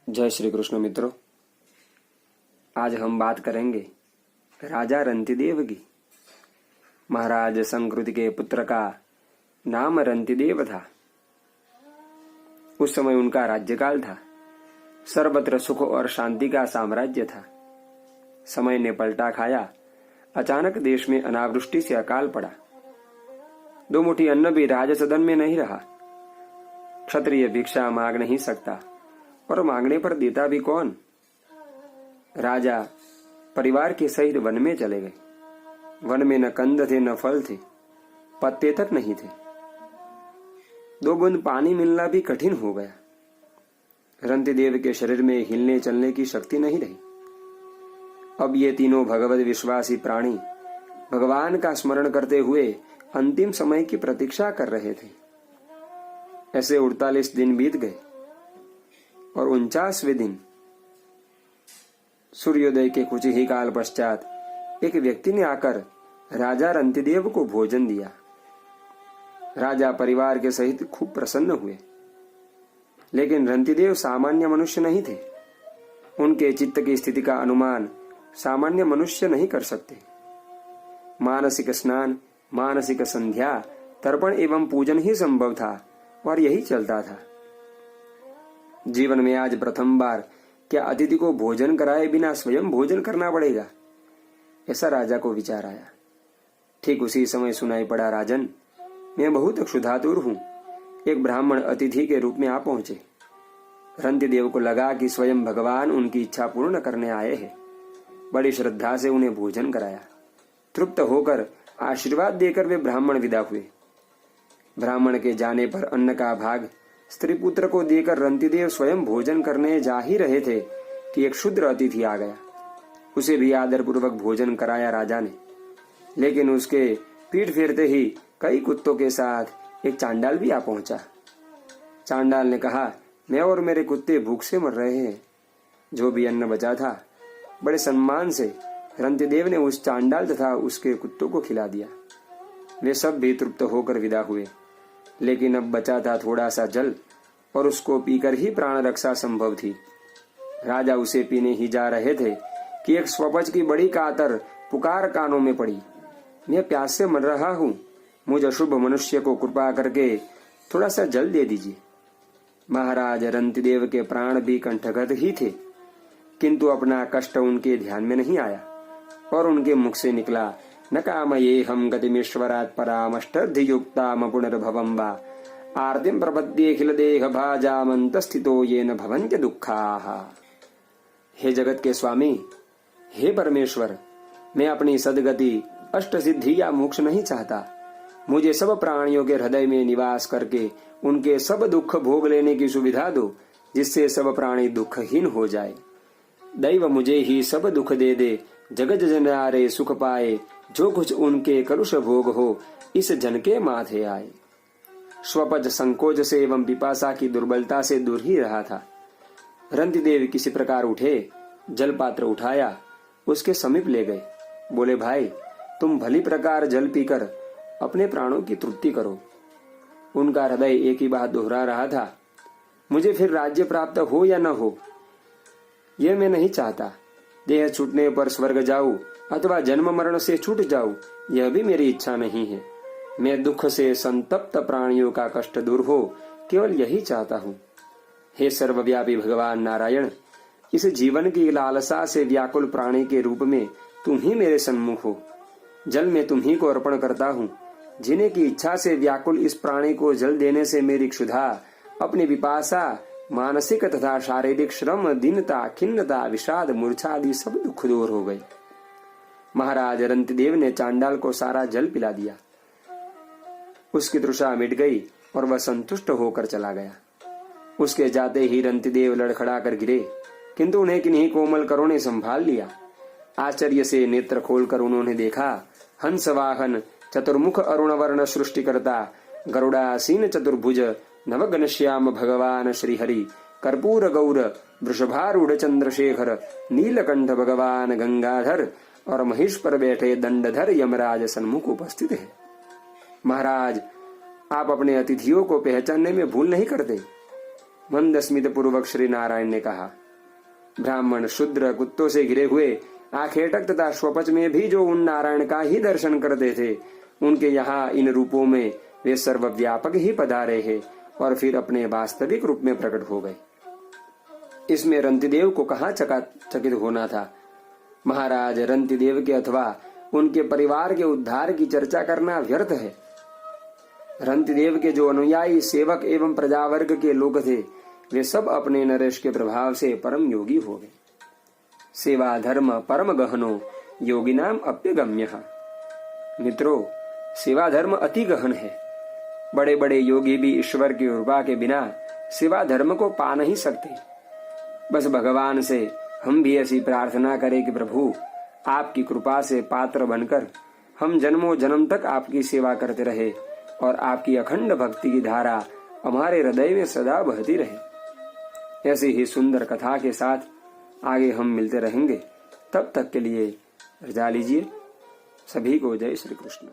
जय श्री कृष्ण मित्रों, आज हम बात करेंगे राजा रंतिदेव की। महाराज संकृति के पुत्र का नाम रंतिदेव था। उस समय उनका राज्यकाल था। सर्वत्र सुख और शांति का साम्राज्य था। समय ने पलटा खाया। अचानक देश में अनावृष्टि से अकाल पड़ा। दो मुट्ठी अन्न भी राजसदन में नहीं रहा। क्षत्रिय भिक्षा मांग नहीं सकता और मांगने पर देता भी कौन। राजा परिवार के सहित वन में चले गए। वन में न कंद थे न फल थे, पत्ते तक नहीं थे। दो बूंद पानी मिलना भी कठिन हो गया। रंतिदेव के शरीर में हिलने चलने की शक्ति नहीं रही। अब ये तीनों भगवत विश्वासी प्राणी भगवान का स्मरण करते हुए अंतिम समय की प्रतीक्षा कर रहे थे। ऐसे 48 दिन बीत गए और 49वें दिन सूर्योदय के कुछ ही काल पश्चात एक व्यक्ति ने आकर राजा रंतिदेव को भोजन दिया। राजा परिवार के सहित खूब प्रसन्न हुए। लेकिन रंतिदेव सामान्य मनुष्य नहीं थे। उनके चित्त की स्थिति का अनुमान सामान्य मनुष्य नहीं कर सकते। मानसिक स्नान, मानसिक संध्या, तर्पण एवं पूजन ही संभव था और यही चलता था। जीवन में आज प्रथम बार क्या अतिथि को भोजन कराए बिना स्वयं भोजन करना पड़ेगा, ऐसा राजा को विचार आया। ठीक उसी समय सुनाई पड़ा, राजन, मैं बहुत क्षुधातुर हूं। एक ब्राह्मण अतिथि के रूप में आ पहुंचे। रंतिदेव को लगा कि स्वयं भगवान उनकी इच्छा पूर्ण करने आए हैं। बड़ी श्रद्धा से उन्हें भोजन कराया। तृप्त होकर आशीर्वाद देकर वे ब्राह्मण विदा हुए। ब्राह्मण के जाने पर अन्न का भाग स्त्री पुत्र को देकर रंतिदेव स्वयं भोजन करने जा ही रहे थे कि एक क्षुद्र अतिथि आ गया। उसे भी आदर पूर्वक भोजन कराया राजा ने। लेकिन उसके पीठ फेरते ही कई कुत्तों के साथ एक चांडाल भी आ पहुंचा। चांडाल ने कहा, मैं और मेरे कुत्ते भूख से मर रहे हैं। जो भी अन्न बचा था बड़े सम्मान से रंतिदेव ने उस चांडाल तथा उसके कुत्तों को खिला दिया। वे सब भी तृप्त होकर विदा हुए। लेकिन अब बचा था थोड़ा सा जल और उसको पीकर ही प्राण रक्षा संभव थी। राजा उसे पीने ही जा रहे थे कि एक स्वपच की बड़ी कातर पुकार कानों में पड़ी, मैं प्यास से मर रहा हूं, मुझ अशुभ मनुष्य को कृपा करके थोड़ा सा जल दे दीजिए। महाराज रंतिदेव के प्राण भी कंठगत ही थे, किंतु अपना कष्ट उनके ध्यान में नहीं आया और उनके मुख से निकला, न कामये हम गतिमीश्वरात् परामष्टधियुक्ताम पुनर्भवं वा आर्तिं प्रपद्येऽखिल देह भाजामन्तस्थितो येन भवन्त्य दुःखाः। हे जगत के स्वामी, हे परमेश्वर, मैं अपनी सदगति, अष्ट सिद्धि या मोक्ष नहीं चाहता। मुझे सब प्राणियों के हृदय में निवास करके उनके सब दुख भोग लेने की सुविधा दो, जिससे सब प्राणी दुखहीन हो जाए। दैव मुझे ही सब दुख दे दे, जगत जनारे सुख पाए, जो कुछ उनके कलुष भोग हो इस जन के माथे आए। स्वपच संकोच से एवं पिपासा की दुर्बलता से दूर ही रहा था। रंतिदेव किसी प्रकार उठे, जल पात्र उठाया, उसके समीप ले गए। बोले, भाई, तुम भली प्रकार जल पीकर अपने प्राणों की तृप्ति करो। उनका हृदय एक ही बात दोहरा रहा था, मुझे फिर राज्य प्राप्त हो या न हो, यह मैं नहीं चाहता। देह छूटने पर स्वर्ग जाऊं अथवा जन्म मरण से छूट जाऊं, यह भी मेरी इच्छा नहीं है। मैं दुख से संतप्त प्राणियों का कष्ट दूर हो, केवल यही चाहता हूँ। हे सर्वव्यापी भगवान नारायण, इस जीवन की लालसा से व्याकुल प्राणी के रूप में तुम ही मेरे सन्मुख हो। जल में तुम ही को अर्पण करता हूँ। जीने की इच्छा से व्याकुल इस प्राणी को जल देने से मेरी क्षुधा, अपनी विपाशा, मानसिक तथा शारीरिक श्रम, दीनता, खिन्नता, विषाद, मूर्छा आदि सब दुख दूर हो गए। महाराज रंतिदेव ने चांडाल को सारा जल पिला दिया। उसकी तृषा मिट गई और वह संतुष्ट होकर चला गया। उसके जाते ही रंतिदेव लड़खड़ा कर गिरे, किंतु उन्हें किन्हीं कोमल करों ने संभाल लिया। आश्चर्य से नेत्र खोलकर उन्होंने देखा, हंस वाहन, चतुर्मुख अरुण वर्ण सृष्टिकर्ता, गरुड़ासीन चतुर्भुज, नवघनश्याम भगवान श्रीहरि, कर्पूर गौर, वृषभारूढ़ चंद्रशेखर, नीलकंठ भगवान गंगाधर और महिष पर बैठे दंडधर यमराज सन्मुख उपस्थित है। महाराज, आप अपने अतिथियों को पहचानने में भूल नहीं करते। मंदस्मित पूर्वक श्री नारायण ने कहा, ब्राह्मण, शूद्र, कुत्तों से घिरे हुए, आखेटक तथा स्वपच में भी जो उन नारायण का ही दर्शन करते थे, उनके यहाँ इन रूपों में वे सर्वव्यापक ही पधारे हैं और फिर अपने वास्तविक रूप में प्रकट हो गए। इसमें रंतिदेव को कहाँ चकित होना था। महाराज, रंतिदेव के अथवा उनके परिवार के उद्धार की चर्चा करना व्यर्थ है। रंतिदेव के जो अनुयायी, सेवक एवं प्रजावर्ग के लोग थे, वे सब अपने नरेश के प्रभाव से परम योगी हो गए। सेवा धर्म परम गहनो योगिनाम अप्यगम्यः। मित्रों, सेवा धर्म अति गहन है। बड़े बड़े योगी भी ईश्वर की कृपा के बिना सेवा धर्म को पा नहीं सकते। बस भगवान से हम भी ऐसी प्रार्थना करें कि प्रभु, आपकी कृपा से पात्र बनकर हम जन्मों जन्म तक आपकी सेवा करते रहे और आपकी अखंड भक्ति की धारा हमारे हृदय में सदा बहती रहे। ऐसी ही सुंदर कथा के साथ आगे हम मिलते रहेंगे। तब तक के लिए रजा लीजिए। सभी को जय श्री कृष्ण।